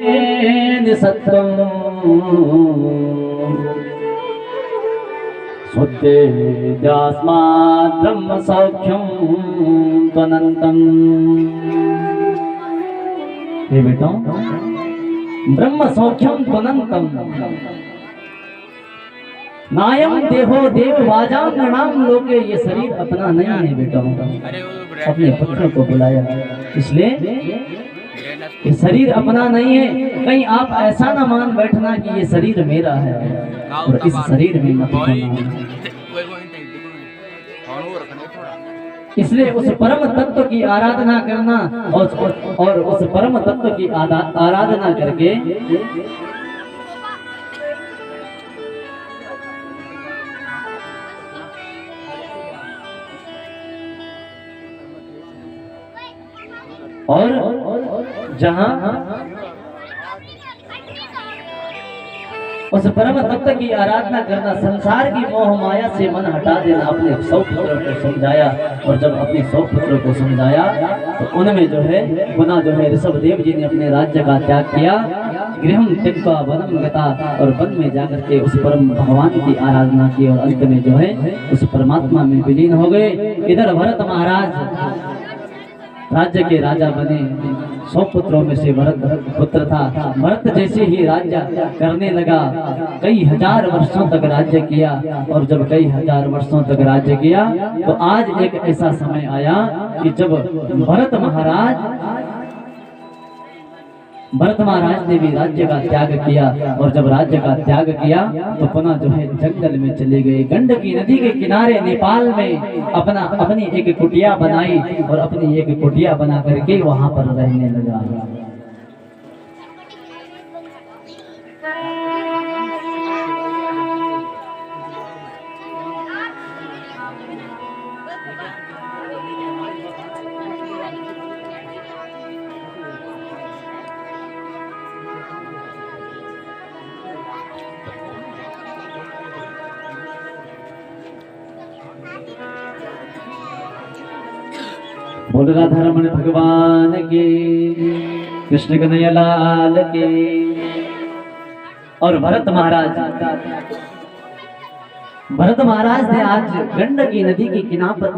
सत्यम शुद्धेद्यास्मात् ब्रह्म सौख्यम त्वनंतम। ये बेटो ब्रह्म सौख्यम त्वनंतम नायम देहो देव वाजाम नाम लोके। ये शरीर अपना नहीं है बेटो, अपने पुत्र को बुलाया इसलिए ये शरीर अपना नहीं है। कहीं आप ऐसा ना मान बैठना कि ये शरीर मेरा है और इस शरीर में मत होना। इसलिए उस परम तत्व की आराधना करना और उस परम तत्व की आराधना करके और जहां उस परम तत्व की आराधना करना, संसार की मोह माया से मन हटा देना। अपने 100 पुत्रों को समझाया और जब अपने 100 पुत्रों को समझाया तो उनमें जो है पुनः जो है ऋषभदेव जी ने अपने राज्य का त्याग किया। गृहम त्यक्त्वा वनम गता और वन में जाकर के उस परम भगवान की आराधना की और अंत में जो है उस परमात्मा में विलीन हो गए। इधर भरत महाराज राज्य के राजा बने। 100 पुत्रों में से भरत पुत्र था। भरत जैसे ही राज्य करने लगा, कई हजार वर्षों तक राज्य किया और जब कई हजार वर्षों तक राज्य किया तो आज एक ऐसा समय आया कि जब भरत महाराज ने भी राज्य का त्याग किया और जब राज्य का त्याग किया तो पुनः जो है जंगल में चले गए। गंडकी नदी के किनारे नेपाल में अपनी एक कुटिया बनाई और अपनी एक कुटिया बना करके वहां पर रहने लगा। बोल राधारमण भगवान की, कृष्ण कन्हैया लाल की। और भरत महाराज ने आज गंडकी नदी के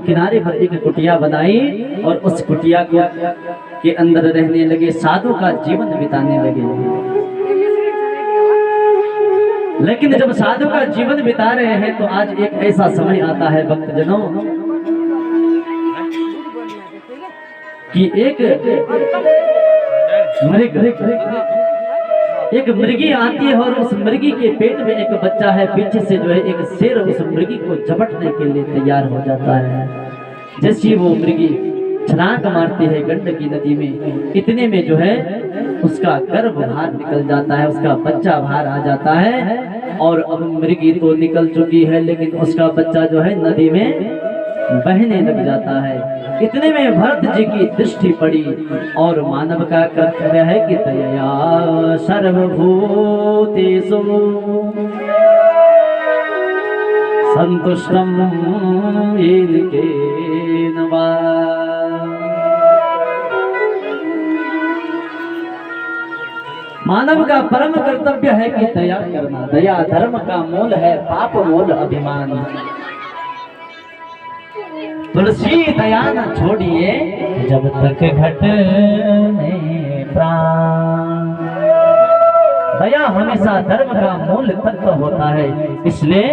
किनारे पर एक कुटिया बनाई और उस कुटिया के अंदर रहने लगे, साधु का जीवन बिताने लगे। लेकिन जब साधु का जीवन बिता रहे हैं तो आज एक ऐसा समय आता है भक्तजनों कि एक मृगी आती है और उस मृगी के पेट में एक बच्चा है। पीछे से जो है एक शेर उस मृगी को झपटने के लिए तैयार हो जाता है। जैसी वो मृगी छलांग मारती है गंडकी नदी में, इतने में जो है उसका गर्भ बाहर निकल जाता है, उसका बच्चा बाहर आ जाता है। और अब मृगी तो निकल चुकी है लेकिन उसका बच्चा जो है नदी में बहने लग जाता है। इतने में भरत जी की दृष्टि पड़ी और मानव का कर्तव्य है कि दया सर्वभूतेषु संतुष्टम येन केन वा। मानव का परम कर्तव्य है कि दया करना। दया धर्म का मूल है, पाप मूल अभिमान। तुलसी दया न छोड़िए जब तक घटने प्राण। दया हमेशा धर्म का मूल तत्व होता है। इसलिए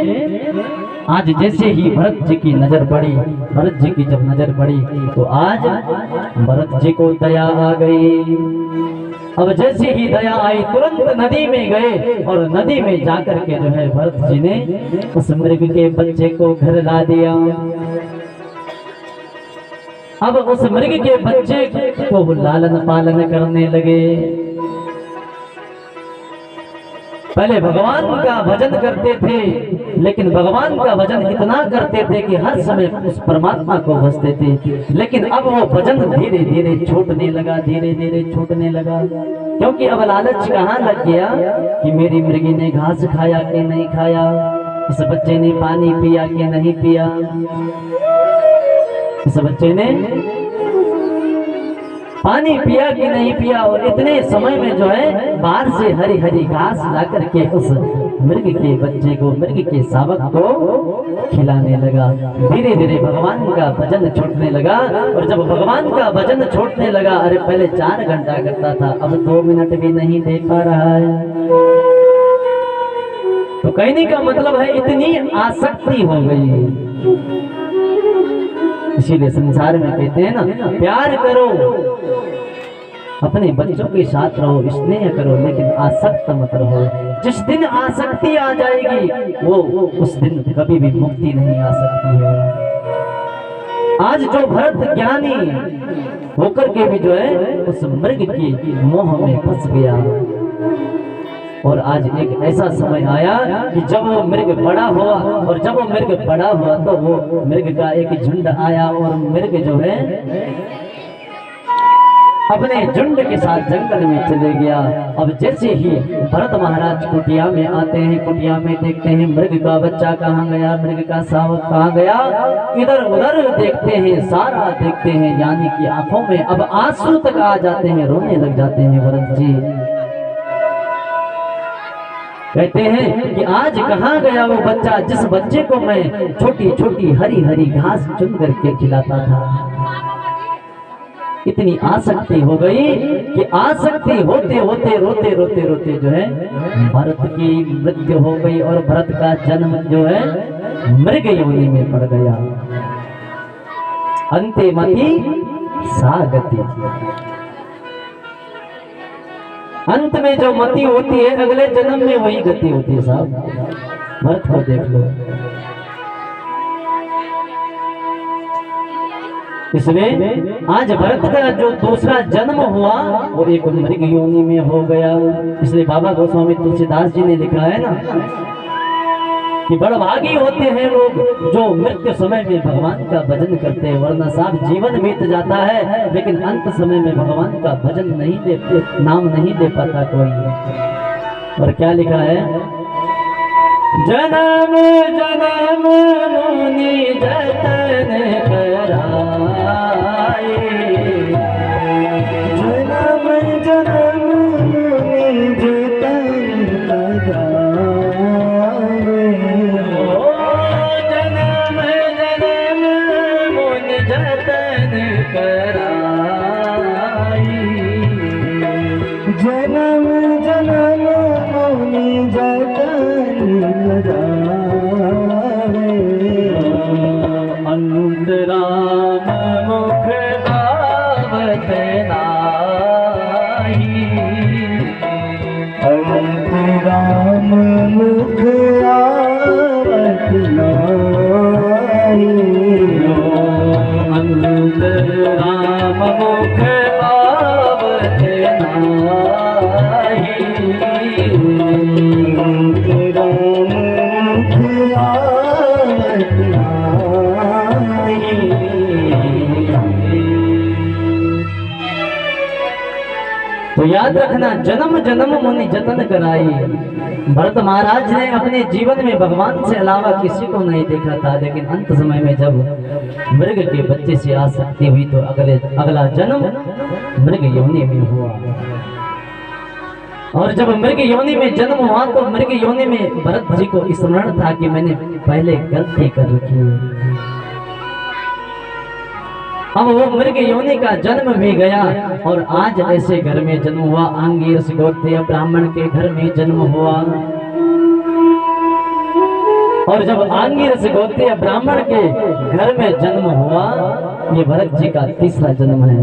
आज जैसे ही भरत जी की नजर पड़ी, भरत जी की जब नजर पड़ी तो आज भरत जी को दया आ गई। अब जैसे ही दया आई तुरंत नदी में गए और नदी में जाकर के जो है भरत जी ने उस मृग के बच्चे को घर ला दिया। अब उस मृग के बच्चे को लालन पालन करने लगे। पहले भगवान का भजन करते थे लेकिन भगवान का भजन इतना करते थे कि हर समय उस परमात्मा को भजते थे। लेकिन अब वो भजन धीरे धीरे छूटने लगा, धीरे धीरे छूटने लगा। क्योंकि अब लालच कहाँ लग गया कि मेरी मृगी ने घास खाया कि नहीं खाया, इस बच्चे ने पानी पिया कि नहीं पिया, इस बच्चे ने पानी पिया कि नहीं पिया, और इतने समय में जो है बाहर से हरी हरी घास ला करके उस मृग के बच्चे को, मृग के शावक को खिलाने लगा। धीरे धीरे भगवान का भजन छूटने लगा, और जब भगवान का भजन छूटने लगा, अरे पहले 4 घंटा करता था, अब 2 मिनट भी नहीं दे पा रहा है। तो कहने का मतलब है इतनी आसक्ति हो गई। इसीलिए संसार में कहते हैं ना, प्यार करो, अपने बच्चों के साथ रहो, स्नेह करो, लेकिन आसक्त मत रहो। जिस दिन आसक्ति आ जाएगी वो उस दिन कभी भी मुक्ति नहीं आ सकती है। आज जो भरत ज्ञानी होकर के भी जो है उस मृग की मोह में फंस गया, और आज एक ऐसा समय आया कि जब वो मृग बड़ा हुआ, और जब वो मृग बड़ा हुआ तो वो मृग का एक झुंड आया, और मृग जो है अपने झुंड के साथ जंगल में चले गया। अब जैसे ही भरत महाराज कुटिया में आते हैं, कुटिया में देखते हैं मृग का बच्चा कहाँ गया, मृग का शावक कहाँ गया, इधर उधर देखते हैं, सारा देखते हैं, यानी कि आंखों में अब आंसू तक आ जाते हैं, रोने लग जाते हैं भरत जी। कहते हैं कि आज कहाँ गया वो बच्चा जिस बच्चे को मैं छोटी छोटी हरी हरी घास चुन करके खिलाता था। इतनी आसक्ति हो गई कि आसक्ति होते होते रोते रोते रोते जो है भरत की मृत्यु हो गई, और भरत का जन्म जो है मृग योनि में पड़ गया। अंते मति सा गति, अंत में जो मति होती है अगले जन्म में वही गति होती है। साहब भरत को देख लो। इसलिए आज भरत का जो दूसरा जन्म हुआ वो एक मृग योनि में हो गया। इसलिए बाबा गोस्वामी तुलसीदास जी ने लिखा है ना कि बड़भागी होते हैं लोग जो मृत्यु समय में भगवान का भजन करते हैं, वरना साहब जीवन बीत जाता है लेकिन अंत समय में भगवान का भजन नहीं दे, नाम नहीं दे पाता कोई। और क्या लिखा है, जन्म जन्म मुनि जतन कराए, जन्म जन्म मुनि जतन कराए, जन्म जन्म मुनि जतन कराए, जन्म जन्म मुनि जतन अंत राम मुख आवत नाही, अंत राम मुख आवत नाही, अंत राम मुख आवत नाही, तो याद रखना, जन्म जन्म मुनि जतन कराई। भरत महाराज ने अपने जीवन में भगवान से अलावा किसी को नहीं देखा था, लेकिन अंत समय में जब मृग के बच्चे से आसक्ति हुई तो अगला जन्म मृग योनि में हुआ। और जब मृग योनि में जन्म हुआ तो मृग योनि में भरत जी को स्मरण था कि मैंने पहले गलती कर रखी है। अब वो मृग योनि का जन्म भी गया, और आज ऐसे घर में जन्म हुआ, आंगीरस गोत्रीय ब्राह्मण के घर में जन्म हुआ। और जब आंगीरस गोत्रीय ब्राह्मण के घर में जन्म हुआ, ये भरत जी का तीसरा जन्म है।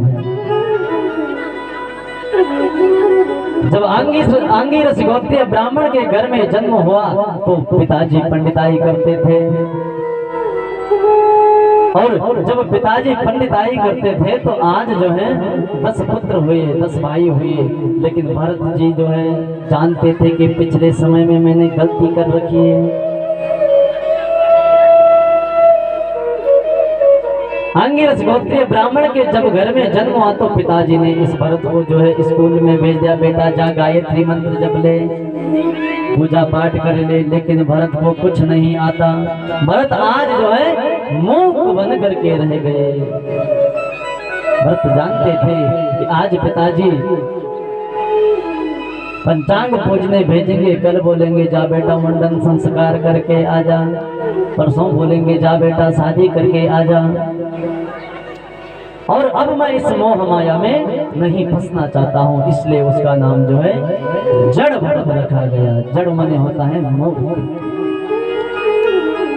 जब आंगीरस गोत्रीय ब्राह्मण के घर में जन्म हुआ तो पिताजी पंडिताई करते थे, और जब पिताजी पंडिताई करते थे तो आज जो है 10 पुत्र हुए, 10 भाई हुए। लेकिन भरत जी जो है जानते थे कि पिछले समय में मैंने गलती कर रखी है। आंगीरस गोत्रीय ब्राह्मण के जब घर में जन्म हुआ तो पिताजी ने इस भरत को जो है स्कूल में भेज दिया, बेटा जा गायत्री मंत्र जप ले, पूजा पाठ कर ले। लेकिन भरत को कुछ नहीं आता। भरत आज जो है मूक बन करके रह गए। भरत जानते थे कि आज पिताजी पंचांग पूजने भेजेंगे, कल बोलेंगे जा बेटा मुंडन संस्कार करके आ जा, परसों बोलेंगे जा बेटा शादी करके आ जा। और अब मैं इस मोह माया में नहीं फंसना चाहता हूँ, इसलिए उसका नाम जो है जड़ भरत रखा गया। जड़ माने होता है मोह।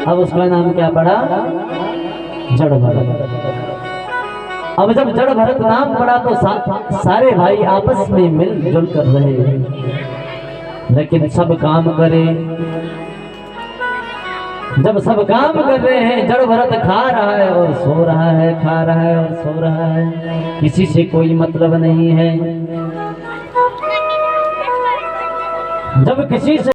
अब उसका नाम क्या पड़ा? जड़ भरत। अब जब जड़ भरत नाम पड़ा तो सारे भाई आपस में मिलजुल कर रहे, लेकिन सब काम करे। जब सब काम कर रहे हैं, जड़ भरत खा रहा है और सो रहा है, खा रहा है और सो रहा है, किसी से कोई मतलब नहीं है। जब किसी से